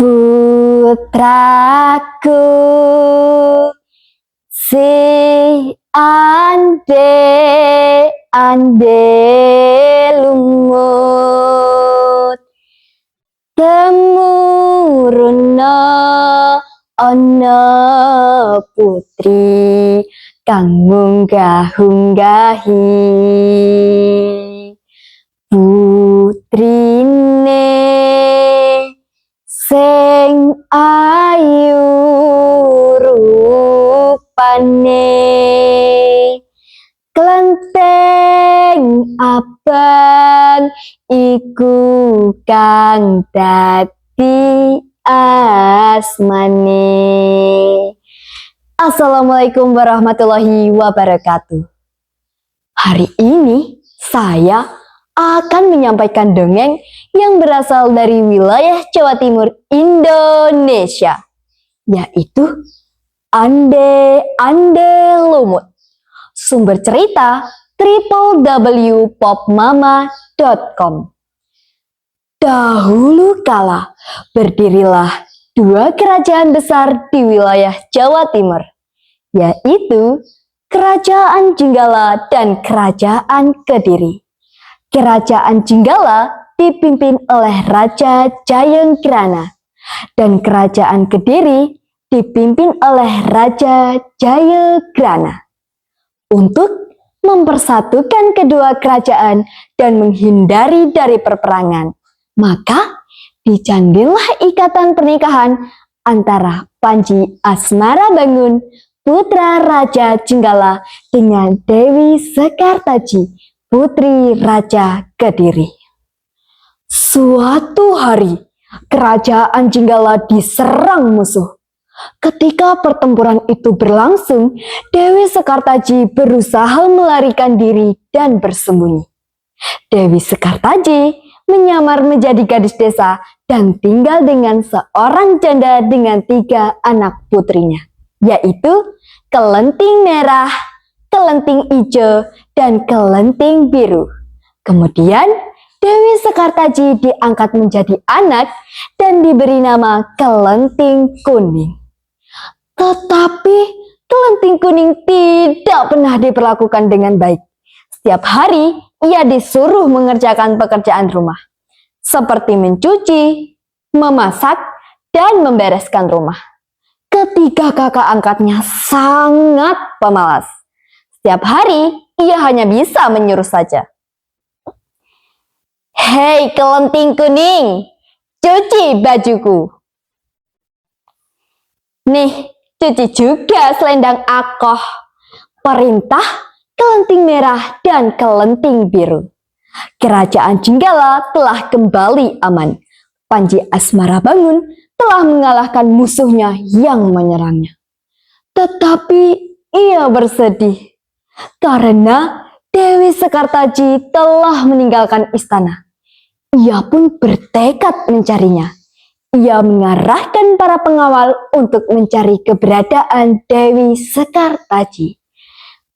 Putraku, si ande lumut, temuruna ana putri kang munggah-unggahi. Putrine sing ayu rupane, klenteng abang iku kang dadi asmane. Assalamualaikum warahmatullahi wabarakatuh. Hari ini saya akan menyampaikan dongeng yang berasal dari wilayah Jawa Timur Indonesia, yaitu Ande Lumut. Sumber cerita www.popmama.com. Dahulu kala berdirilah dua kerajaan besar di wilayah Jawa Timur, yaitu Kerajaan Jenggala dan Kerajaan Kediri. Kerajaan Jenggala dipimpin oleh Raja Jayengkrana dan Kerajaan Kediri dipimpin oleh Raja Jayagrana. Untuk mempersatukan kedua kerajaan dan menghindari dari perperangan, maka dicandillah ikatan pernikahan antara Panji Asmarabangun, putra Raja Jenggala, dengan Dewi Sekartaji, putri Raja Kediri. Suatu hari, kerajaan Jenggala diserang musuh. Ketika pertempuran itu berlangsung, Dewi Sekartaji berusaha melarikan diri dan bersembunyi. Dewi Sekartaji menyamar menjadi gadis desa dan tinggal dengan seorang janda dengan 3 anak putrinya, yaitu Kelenting Merah, Kelenting Ijo, dan Kelenting Biru. Kemudian Dewi Sekartaji diangkat menjadi anak dan diberi nama Kelenting Kuning. Tetapi Kelenting Kuning tidak pernah diperlakukan dengan baik. Setiap hari ia disuruh mengerjakan pekerjaan rumah, seperti mencuci, memasak, dan membereskan rumah. Ketiga kakak angkatnya sangat pemalas. Setiap hari ia hanya bisa menyuruh saja. "Hei Kelenting Kuning, cuci bajuku." "Nih, cuci juga selendang akoh," perintah Kelenting Merah dan Kelenting Biru. Kerajaan Jenggala telah kembali aman. Panji Asmarabangun telah mengalahkan musuhnya yang menyerangnya. Tetapi ia bersedih karena Dewi Sekartaji telah meninggalkan istana. Ia pun bertekad mencarinya. Ia mengarahkan para pengawal untuk mencari keberadaan Dewi Sekartaji.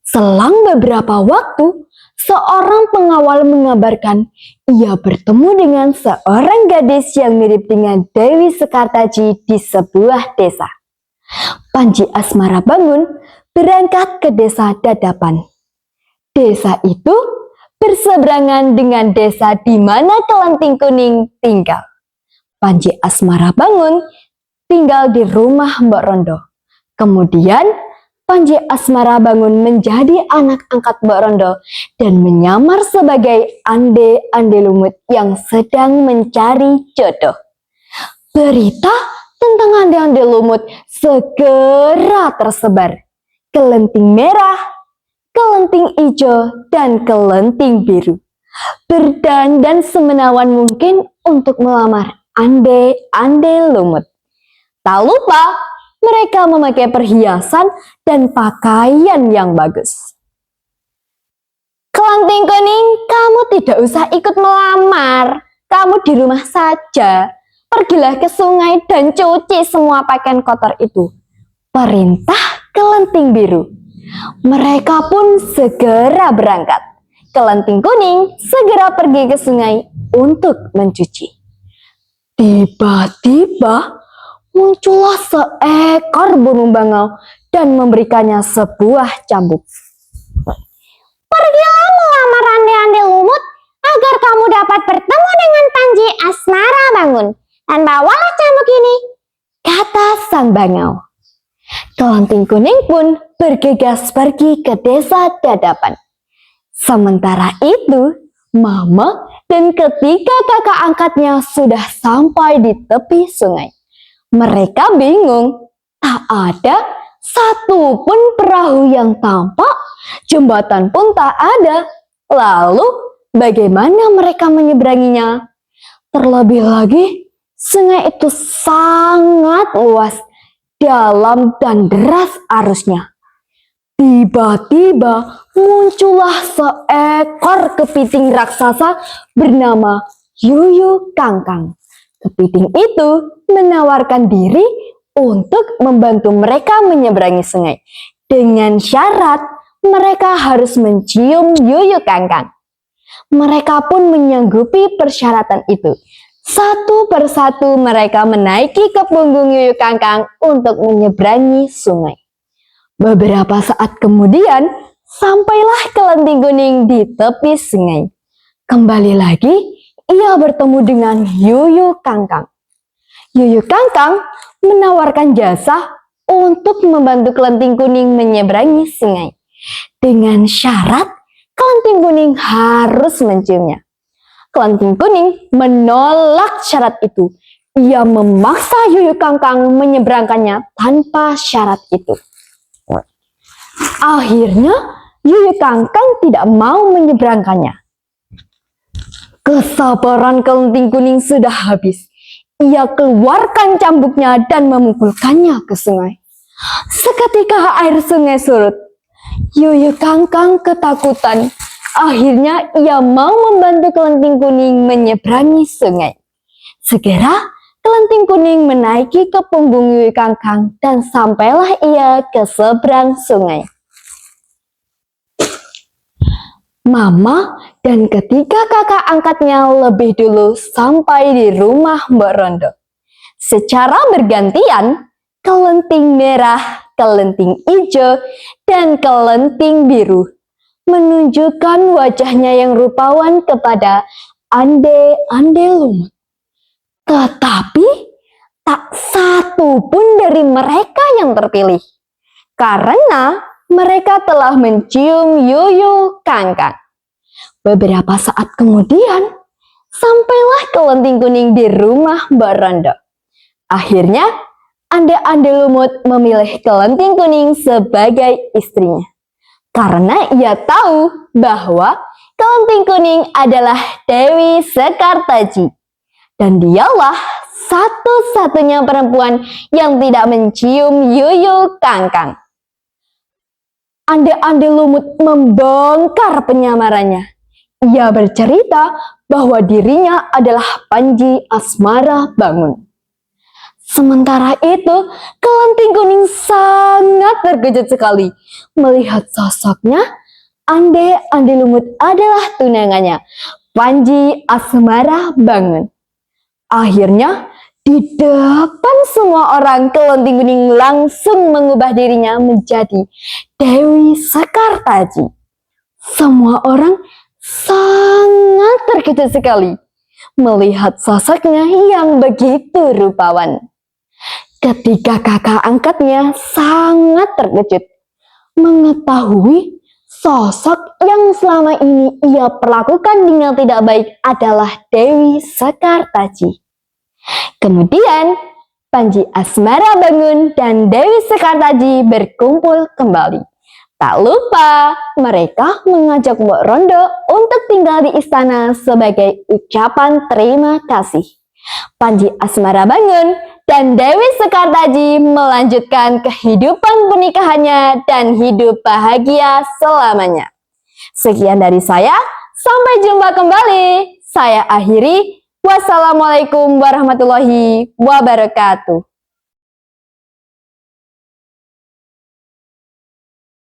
Selang beberapa waktu, seorang pengawal mengabarkan ia bertemu dengan seorang gadis yang mirip dengan Dewi Sekartaji di sebuah desa. Panji Asmarabangun berangkat ke desa Dadapan. Desa itu berseberangan dengan desa di mana Kelenting Kuning tinggal. Panji Asmarabangun tinggal di rumah Mbok Rondo. Kemudian Panji Asmarabangun menjadi anak angkat Mbok Rondo dan menyamar sebagai Ande Lumut yang sedang mencari jodoh. Berita tentang Ande Lumut segera tersebar. Kelenting Merah, Kelenting Ijo, dan Kelenting Biru berdandan semenawan mungkin untuk melamar Ande Lumut. Tak lupa mereka memakai perhiasan dan pakaian yang bagus. "Kelenting Kuning, kamu tidak usah ikut melamar. Kamu di rumah saja. Pergilah ke sungai dan cuci semua pakaian kotor itu," perintah Kelenting Biru. Mereka pun segera berangkat. Kelenting Kuning segera pergi ke sungai untuk mencuci. Tiba-tiba muncullah seekor burung bangau dan memberikannya sebuah cambuk. Pergilah melamar Ande-Ande Lumut agar kamu dapat bertemu dengan Panji Asmara Bangun, dan bawalah cambuk ini, kata sang bangau. Kelenting kuning pun bergegas pergi ke desa Dadapan. Sementara itu, Mama dan ketiga kakak angkatnya sudah sampai di tepi sungai. Mereka bingung, tak ada satupun perahu yang tampak, jembatan pun tak ada. Lalu, bagaimana mereka menyeberanginya? Terlebih lagi, sungai itu sangat luas, dalam dan deras arusnya. Tiba-tiba muncullah seekor kepiting raksasa bernama Yuyu Kangkang. Kepiting itu menawarkan diri untuk membantu mereka menyeberangi sungai. Dengan syarat mereka harus mencium Yuyu Kangkang. Mereka pun menyanggupi persyaratan itu. Satu persatu mereka menaiki ke punggung Yuyu Kangkang untuk menyeberangi sungai. Beberapa saat kemudian, sampailah kelenting kuning di tepi sungai. Kembali lagi, ia bertemu dengan Yuyu Kangkang. Yuyu Kangkang menawarkan jasa untuk membantu kelenting kuning menyeberangi sungai. Dengan syarat, kelenting kuning harus menciumnya. Kelenting kuning menolak syarat itu. Ia memaksa Yuyu Kangkang menyeberangkannya tanpa syarat itu. Akhirnya, Yuyu Kangkang tidak mau menyeberangkannya. Kesabaran kelenting kuning sudah habis. Ia keluarkan cambuknya dan memukulkannya ke sungai. Seketika air sungai surut. Yuyu Kangkang ketakutan. Akhirnya ia mau membantu kelenting kuning menyeberangi sungai. Segera kelenting kuning menaiki ke punggung Yuyu Kangkang dan sampailah ia ke seberang sungai. Mama dan ketiga kakak angkatnya lebih dulu sampai di rumah Mbok Rondo. Secara bergantian, kelenting merah, kelenting hijau, dan kelenting biru menunjukkan wajahnya yang rupawan kepada Ande-Ande Lumut. Tetapi tak satu pun dari mereka yang terpilih, karena mereka telah mencium Yuyu Kangkang. Beberapa saat kemudian, sampailah kelenting kuning di rumah Mbok Rondo. Akhirnya, Ande-Ande Lumut memilih kelenting kuning sebagai istrinya. Karena ia tahu bahwa kelenting kuning adalah Dewi Sekartaji. Dan dialah satu-satunya perempuan yang tidak mencium Yuyu Kangkang. Ande-Ande Lumut membongkar penyamarannya. Ia bercerita bahwa dirinya adalah Panji Asmara Bangun. Sementara itu, kelenting kuning sangat terkejut sekali melihat sosoknya. Ande-Ande Lumut adalah tunangannya, Panji Asmara Bangun. Akhirnya, di depan semua orang, kelenting kuning langsung mengubah dirinya menjadi Dewi Sekartaji. Semua orang sangat terkejut sekali melihat sosoknya yang begitu rupawan. Ketiga kakak angkatnya sangat terkejut mengetahui sosok yang selama ini ia perlakukan dengan tidak baik adalah Dewi Sekartaji. Kemudian, Panji Asmara Bangun dan Dewi Sekartaji berkumpul kembali. Tak lupa, mereka mengajak Mbok Rondo untuk tinggal di istana sebagai ucapan terima kasih. Panji Asmara Bangun dan Dewi Sekartaji melanjutkan kehidupan pernikahannya dan hidup bahagia selamanya. Sekian dari saya, sampai jumpa kembali. Saya akhiri. Wassalamualaikum warahmatullahi wabarakatuh.